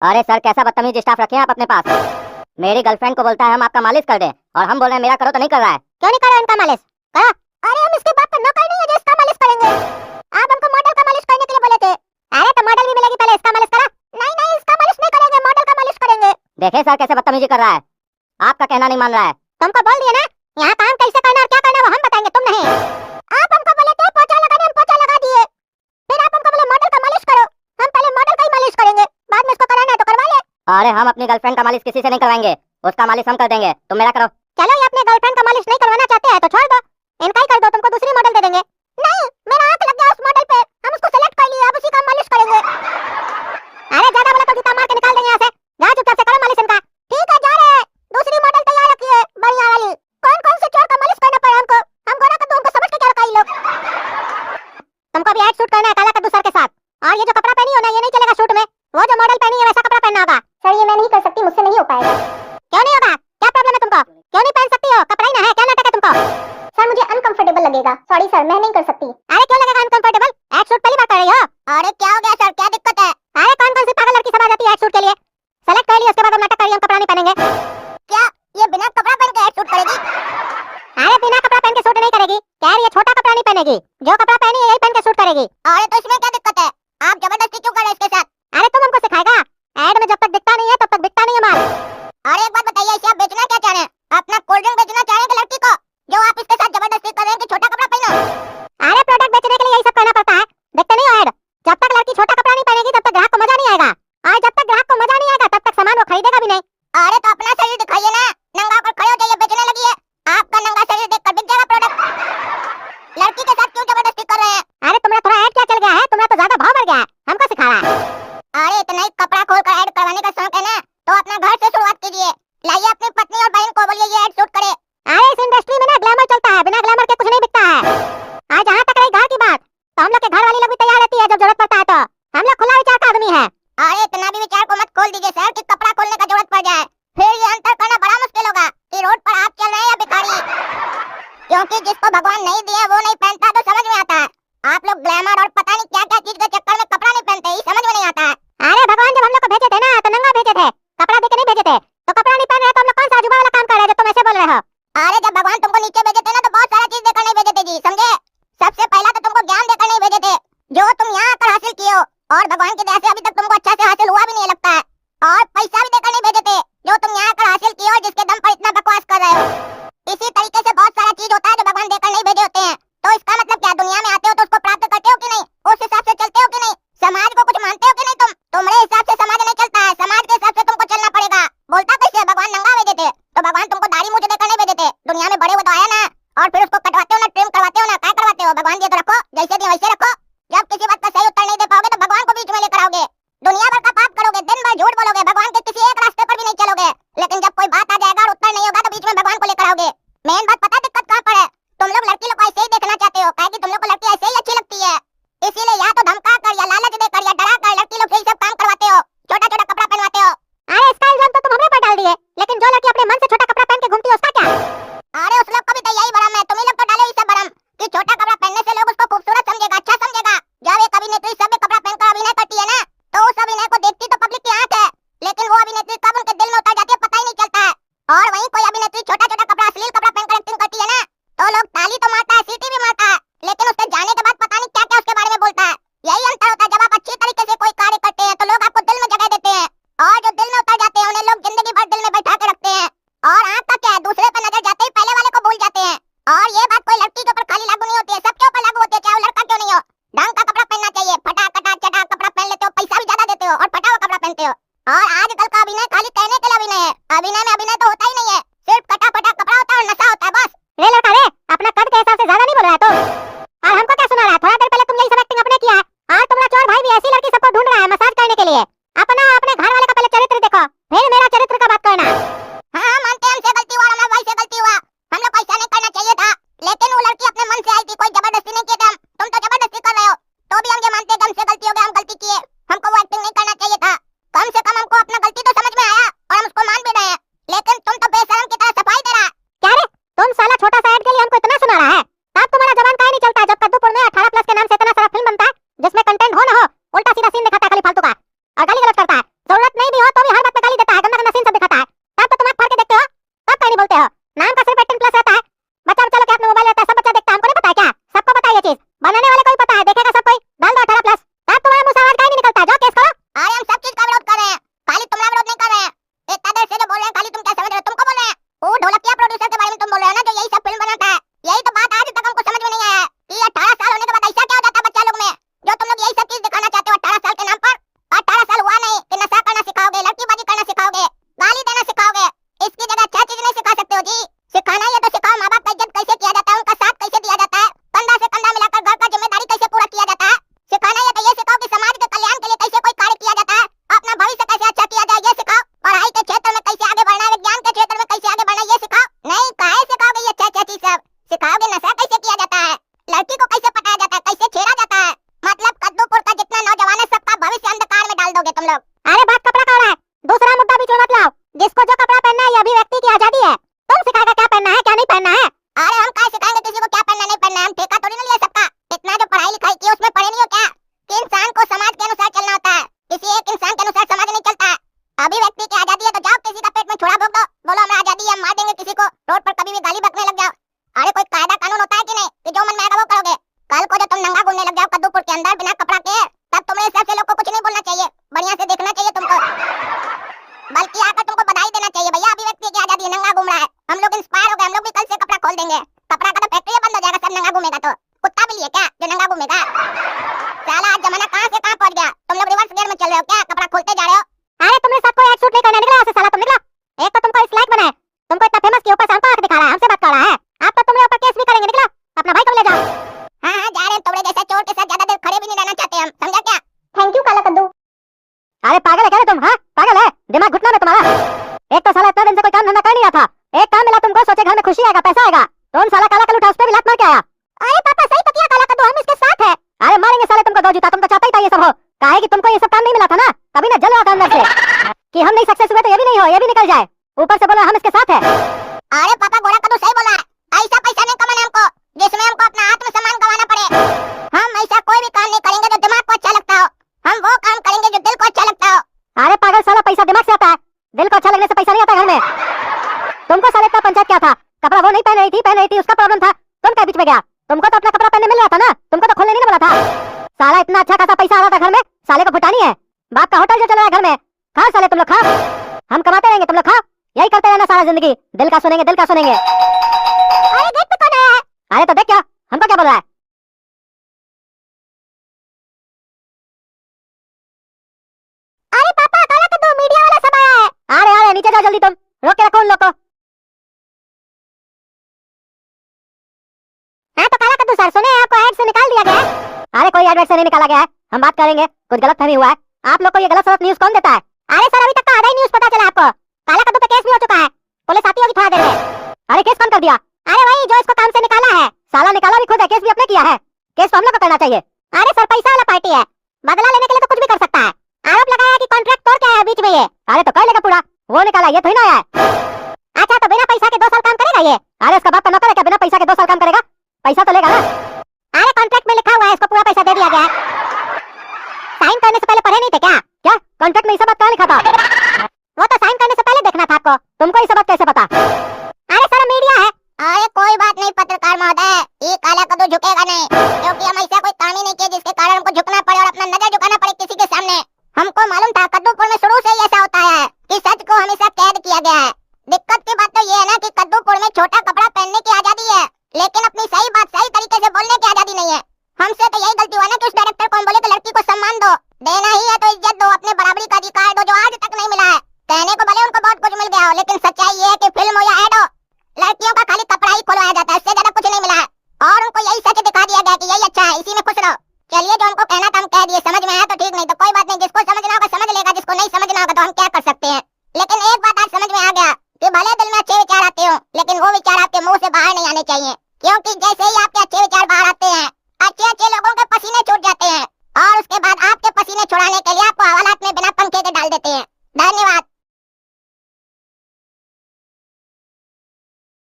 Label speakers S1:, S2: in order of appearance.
S1: अरे सर, कैसा बदतमीज स्टाफ रखे हैं आप अपने पास। मेरी गर्लफ्रेंड को बोलता है हम आपका मालिश कर दें और हम बोल रहे हैं मेरा करो तो नहीं कर रहा है।
S2: क्यों नहीं कर रहे उनका मालिश? करो। अरे हम इसके बाप का नौकर नहीं है जो इसका मालिश करेंगे। आप हमको मॉडल का मालिश करने के लिए बोले थे। अरे तो मॉडल भी मिलेगी, पहले इसका मालिश करा। नहीं इसका मालिश नहीं करेंगे, मॉडल का मालिश करेंगे।
S1: देखे सर कैसे बदतमीजी कर रहा है, आपका कहना नहीं मान रहा है।
S2: तुमको बोल दिया ना, यहाँ काम कैसे करना और क्या करना वो हम बताएंगे, तुम नहीं। आप हमको बोले थे पोछा लगाने, हम पोछा लगा दिए। फिर आप हमको बोले मॉडल का मालिश करो, हम पहले मॉडल का ही मालिश करेंगे, बाद में इसको कराना है तो करवा ले।
S1: अरे हम अपनी गर्लफ्रेंड का मालिश किसी से नहीं करवाएंगे, उसका मालिश हम कर देंगे, तुम मेरा करो।
S2: चलो ये अपने गर्लफ्रेंड का मालिश नहीं करवाना चाहते हैं तो छोड़ दो, इनका ही कर दो, तुमको दूसरी मॉडल दे देंगे। नहीं, मेरा आंख लग गया उस मॉडल पे, हम उसको सेलेक्ट कर लिए, अब उसी का मालिश करेंगे। अरे ज्यादा बोला तो जूता मार के निकाल देंगे यहाँ से। जा चुपचाप से करो मालिश इनका। ठीक है जा रहे हैं, दूसरी मॉडल तैयार रखिए बढ़िया वाली। कौन कौन से चोर का मालिश करना पड़ा हमको, हम गोरा कद्दू हमको समझ के क्या रखा ये लोग। तुमको अभी एड शूट करना है काला कद्दू सर के साथ, और ये जो कपड़ा पहनी हो ना ये नहीं चलेगा शूट में, वो जो मॉडल पहनी है वैसा कपड़ा पहनना होगा। सर ये मैं नहीं कर सकती, मुझसे नहीं हो पाएगा। क्यों नहीं होगा, क्या प्रॉब्लम है तुमको, क्यों नहीं पहन सकती हो, कपड़ा ही ना है, क्या नाटक है तुमको। सर मुझे अनकंफर्टेबल लगेगा, सॉरी सर मैं नहीं कर सकती। अरे क्यों लगेगा अनकंफर्टेबल, एड शूट पहली बार कर रही हो। अरे क्या हो गया सर, क्या दिक्कत है। अरे कौन कौन सी पागल लड़की सब आ जाती है एड शूट के लिए, सेलेक्ट कर लिया उसके बाद हम नाटक करिए हम कपड़ा नहीं पहनेंगे। क्या ये बिना कपड़ा पहन के एड शूट करेगी? अरे बिना कपड़ा पहन के शूट नहीं करेगी, कह रही है छोटा कपड़ा नहीं पहनेगी, जो कपड़ा पहनी है यही पहन के शूट करेगी। अरे तो इसमें क्या दिक्कत है, आप जबरदस्ती क्यों कर रहे हैं इसके साथ। अरे तुम हमको सिखाएगा, एड में जब तक दिखता नहीं है तब तक बिकता नहीं है माल। अरे एक बात बताइए, इसे आप बेचना क्या चाह रहे हैं, अपना कोल्ड ड्रिंक बेचना चाह रहे हैं लड़की को, जो आप इसके साथ जबरदस्ती कर रहे हैं कि छोटा कपड़ा पहनो। अरे प्रोडक्ट बेचने के लिए यही सब करना पड़ता है, देखते नहीं हो ऐड, जब तक लड़की छोटा कपड़ा नहीं पहनेगी तब तक ग्राहक को मजा नहीं आएगा, और जब तक ग्राहक को मजा नहीं आएगा तब तक सामान वो खरीदेगा भी नहीं। अरे तो अपना शरीर दिखाइए ना, नंगा होकर खड़े हो जाइए, बेचने लगी है, आपका नंगा शरीर देखकर बिक जाएगा प्रोडक्ट। लड़की के साथ क्यों जबरदस्ती कर रहे हैं। अरे तुम्हारा थोड़ा ऐड क्या चल गया है, तुम्हारा तो ज्यादा भाव बढ़ गया है, हमको सिखा रहा है। अरे इतना ही कपड़ा खोलकर ऐड करवाने का शौक है ना, तो अपना घर से शुरुआत कीजिए, लाइए अपनी पत्नी और बहन को बोलिए ये ऐड शूट करे। अरे इस इंडस्ट्री में ना ग्लैमर चलता है, बिना ग्लैमर के कुछ नहीं बिकता है। आज जहाँ तक रही घर की बात, तो हम लोग के घर वाली लोग भी तैयार रहती है जब जरूरत पड़ता है, तो हम लोग खुला विचार का आदमी है। अरे इतना भी विचार को मत खोल दीजिए सर कि कपड़ा खोलने का जरूरत पड़ जाए, फिर ये अंतर करना बड़ा मुश्किल होगा कि रोड पर आप चल रहे हैं या भिखारी, क्योंकि जिसको भगवान नहीं दिया वो नहीं पहनता तो समझ में आता है। आप लोग ग्लैमर और पता नहीं क्या क्या चीज के चक्कर में कपड़ा नहीं पहनते, ये समझ में नहीं आता है। अरे भगवान जब हम लोग को भेजे थे ना तो नंगा भेजे थे, कपड़ा देके नहीं भेजे थे, तो कपड़ा नहीं पहन रहे तो हम लोग कौन सा अजूबा वाला काम कर रहे हैं जो तुम ऐसे बोल रहे हो। अरे जब भगवान तुमको नीचे भेजे थे ना तो बहुत सारा चीज देकर नहीं भेजे थे जी, समझे। सबसे पहला तो तुमको ज्ञान देकर नहीं भेजे थे जो तुम यहाँ आकर हासिल किए हो, और भगवान की दया से अभी तक तुमको अच्छा से हासिल हुआ भी नहीं लगता है, और पैसा भी देकर नहीं भेजे थे जो तुम यहाँ आकर हासिल किए और जिसके दम पर इतना बकवास कर रहे हो। इसी तरीके से बहुत सारा चीज होता है जो भगवान देकर नहीं भेजे होते हैं, तो इसका मतलब क्या, दुनिया में आते हो तो उसको प्राप्त करते हो कि नहीं, उस हिसाब से चलते हो कि नहीं, समाज को कुछ मानते हो कि नहीं। तुम्हारे हिसाब से समाज नहीं चलता है, समाज के हिसाब से तुमको चलना पड़ेगा। बोलता कैसे भगवान नंगा भेजे थे, तो भगवान तुमको दाढ़ी मूंछ देकर नहीं भेजे थे, दुनिया में बड़े हो तो आया ना, और फिर उसको कटवाते हो ना, ट्रिम करवाते हो ना, क्या करवाते हो। भगवान जी तो रखो जैसे दिए वैसे रखो, जब किसी बात का सही उत्तर नहीं दे पाओगे तो भगवान को बीच में लेकर आओगे, दुनिया भर का पाप करोगे, दिन भर झूठ बोलोगे, भगवान के किसी एक रास्ते पर भी नहीं चलोगे, लेकिन जब कोई बात आ जाएगा और उत्तर नहीं होगा तो बीच में भगवान को लेकर आओगे। मेन बात पता दिक्कत कहाँ पर है, तुम लोग लड़की लोग को ऐसे ही देखना चाहते हो, काहे कि तुम लोग को लड़की ऐसे ही अच्छी लगती है, इसीलिए या तो धमका कर या लालच देकर या डरा कर लड़की लोग से सब काम करवाते हो, छोटा छोटा कपड़ा पहनवाते हो। अरे इसका इल्जाम तो तुम हमरे पर डाल दिए, लेकिन जो लड़की अपने मन से छोटा कपड़ा पहन के घूमती है उसका क्या। अरे उस लोग को भी तो यही भरम है, तुम ही लोग तो डाले ये सब भरम कि छोटा कपड़ा पहनने से लोग उसको खूबसूरत समझेगा, अच्छा समझेगा। जब एक अभिनेत्री सब कपड़ा पहनकर अभिनय करती है ना, तो उस अभिनय को देखती तो पब्लिक की आंख है, लेकिन वो अभिनेत्री कब उनके दिल में उतर जाती है पता ही नहीं चलता है। और वहीं कोई अभिनेत्री छोटा छोटा कपड़ा अश्लील कपड़ा पहनकर एक्टिंग करती है ना, तो लोग ताली तो मारता है, सीटी भी मारता है, लेकिन उसके जाने के बाद पता नहीं क्या क्या उसके बारे में बोलता है। यही अंतर होता है, जब आप अच्छी तरीके से कोई कार्य करते हैं तो लोग आपको दिल में जगह देते हैं, और जो दिल में उतर जाते हैं उन्हें लोग जिंदगी भर दिल में बैठा के रखते हैं। और आंख का क्या है, दूसरे पर नजर जाते ही पहले वाले को भूल जाते हैं। और ये बात कोई लड़की के ऊपर खाली लागू नहीं होती है, सबके ऊपर लागू होती है, चाहे वो लड़का क्यों नहीं हो। ढंग का कपड़ा पहनना चाहिए, फटा कटा चटा कपड़ा पहन लेते हो, पैसा भी ज्यादा देते हो और फटा हुआ कपड़ा पहनते हो। और आजकल का अभिनय खाली कहने के लिए अभिनय है, अभिनय में अभिनय तो होता ही नहीं है, सिर्फ कटा फटा कपड़ा होता है और नशा होता है बस। रे लड़का रे, अपना कद के हिसाब से ज्यादा नहीं बोल रहा है तो, और हमको क्या सुना रहा है, थोड़ा देर पहले तुम यही सब एक्टिंग अपने किया है, आज तुम्हारा चोर भाई भी ऐसी लड़की सबको ढूंढ रहा है मसाज करने के लिए। अपना अपने घर वाले का पहले चरित्र देखो, फिर मेरा चरित्र का बात करना। हाँ मानते हैं हमसे गलती हुआ, हमारे भाई से गलती हुआ, हम लोग को ऐसा नहीं करना चाहिए था, लेकिन वो लड़की अपने मन से आई थी, कोई जबरदस्ती नहीं की थी। तुम तो जबरदस्ती कर रहे हो, तो भी हम ये मानते हैं कि हमसे गलती हो गई, हम गलती किए, हमको वो एक्टिंग नहीं करना चाहिए था। कम से कम हमको अपना गलती तो समझ में आया और हम उसको मान भी रहे हैं, लेकिन तुम तो बेशरम की तरह सफाई दे रहा है। क्या रे, तुम साला छोटा सा ऐड के लिए हमको इतना सुना रहा है, तब तुम्हारा जबान काहे नहीं चलता है, जब कद्दूपुर में 18+ के नाम से इतना सारा फिल्म बनता है जिसमें कंटेंट हो ना हो, उल्टा सीधा सीन दिखाता है खाली फालतू का, और गाली गलौज करता है, जरूरत नहीं भी हो
S1: होता ये सब हो, काहे कि तुमको ये सब काम नहीं मिला था ना, तभी ना जल रहा था अंदर से कि हम नहीं सक्सेस हुए तो ये भी नहीं हो, ये भी निकल जाए। ऊपर से बोला हम इसके साथ है।
S2: अरे पापा गोरा कद्दू सही बोला है, ऐसा पैसा नहीं कमाना हमको जिसमें हमको अपना आत्मसम्मान गंवाना पड़े। हम ऐसा कोई भी काम नहीं करेंगे जो दिमाग को अच्छा लगता हो, हम वो काम करेंगे जो दिल को अच्छा लगता हो।
S1: अरे पागल साला, पैसा दिमाग से आता है, दिल को अच्छा लगने से पैसा नहीं आता घर में। तुमको साले इतना पंचायत क्या था, कपड़ा वो नहीं पहन रही थी उसका प्रॉब्लम था, तुम क्या बीच में गया? तुमको तो अपना कपड़ा पहनने मिल रहा था ना, तुमको तो खोलने नहीं बोला था। साला इतना अच्छा खासा पैसा आ रहा था घर में, साले को फुटानी है। बाप का होटल जो चल रहा है घर में, खाओ साले तुम लोग खाओ, हम कमाते रहेंगे तुम लोग खाओ, यही करते रहना सारा जिंदगी, दिल का सुनेंगे दिल का सुनेंगे।
S2: अरे गेट पे कौन है?
S1: अरे तो देख क्या हमको क्या बोल रहा है।
S2: अरे पापा काला कद्दू मीडिया वाला सब आया है।
S1: अरे अरे नीचे जाओ जल्दी, तुम रोक के रखो उन लोग को।
S2: हाँ तो काला कद्दू सर सुने आपको ऐड से निकाल दिया गया है।
S1: अरे कोई एडवर्ट से नहीं निकाला गया है, हम बात करेंगे, कुछ गलत फहमी हुआ है। आप लोग को ये गलत सलत न्यूज कौन देता है?
S2: अरे सर अभी तक तो आधा ही न्यूज पता चला आपको, काला कद्दू पे केस भी हो चुका है, पुलिस आती होगी थोड़ा देर में।
S1: अरे केस कौन कर दिया?
S2: अरे वही जो इसको काम से निकाला है।
S1: साला निकाला भी खुद है, केस भी अपने किया है, केस तो हम लोग को करना चाहिए।
S2: अरे सर पैसा वाला पार्टी है, बदला लेने के लिए तो कुछ भी कर सकता है। आरोप लगाया कि कॉन्ट्रैक्ट तोड़ के आया बीच में ये।
S1: अरे तो कर लेगा पूरा, वो निकाला ये थोड़ी ना आया है।
S2: अच्छा तो बिना पैसा के 2 साल काम करेगा ये?
S1: अरे इसका बाप का नौकर है क्या, बिना पैसा के 2 साल काम करेगा? पैसा तो लेगा ना।
S2: अरे कॉन्ट्रैक्ट में लिखा हुआ है इसको पूरा पैसा दे दिया गया है। साइन करने से पहले पढ़े नहीं थे क्या?
S1: क्या कॉन्ट्रैक्ट में ये सब बात कहाँ लिखा था?
S2: वो तो साइन करने से पहले देखना था आपको।
S1: तुमको ये सब बात कैसे पता?
S2: अरे सर मीडिया है। अरे कोई बात नहीं पत्रकार महोदय, ये काला कद्दू झुकेगा नहीं, क्योंकि हम ऐसा कोई काम ही नहीं किया जिसके कारण हमको झुकना पड़े और अपना नजर झुकाना पड़े किसी के सामने। हमको मालूम था कद्दूपुर में शुरू से ही ऐसा होता है कि सच को हमेशा कैद किया गया है। दिक्कत की बात तो ये है ना कि कद्दूपुर में छोटा कपड़ा पहनने की आजादी है, लेकिन अपनी सही बात सही तरीके से बोलने की आजादी नहीं है। हमसे तो यही गलती हुआ ना कि उस डायरेक्टर को हम बोले कि लड़की को सम्मान दो, देना ही है तो इज्जत दो, अपने बराबरी का अधिकार दो जो आज तक नहीं मिला है। कहने को भले उनको बहुत कुछ मिल गया हो, लेकिन सच्चाई ये है कि फिल्म हो या एड हो, लड़कियों का खाली कपड़ा ही खुलवाया जाता है, इससे ज्यादा कुछ नहीं मिला है। और उनको यही सच दिखा दिया गया कि यही अच्छा है, इसी में खुश रहो। चलिए जो हमको कहना था हम कह दिए, समझ में आया तो ठीक, नहीं तो कोई बात नहीं, जिसको समझना होगा समझ लेगा, जिसको नहीं समझना होगा तो हम क्या कर सकते हैं। लेकिन एक बात आज समझ में आ गया कि भले दिल में अच्छे विचार आते हो, लेकिन वो विचार आपके मुंह से बाहर नहीं आने चाहिए, क्योंकि जैसे ही आपके अच्छे विचार बाहर आते हैं, अच्छे अच्छे लोगों के पसीने छूट जाते हैं, और उसके बाद आपके पसीने छुड़ाने के लिए आपको हवालात में बिना पंखे के डाल देते हैं। धन्यवाद।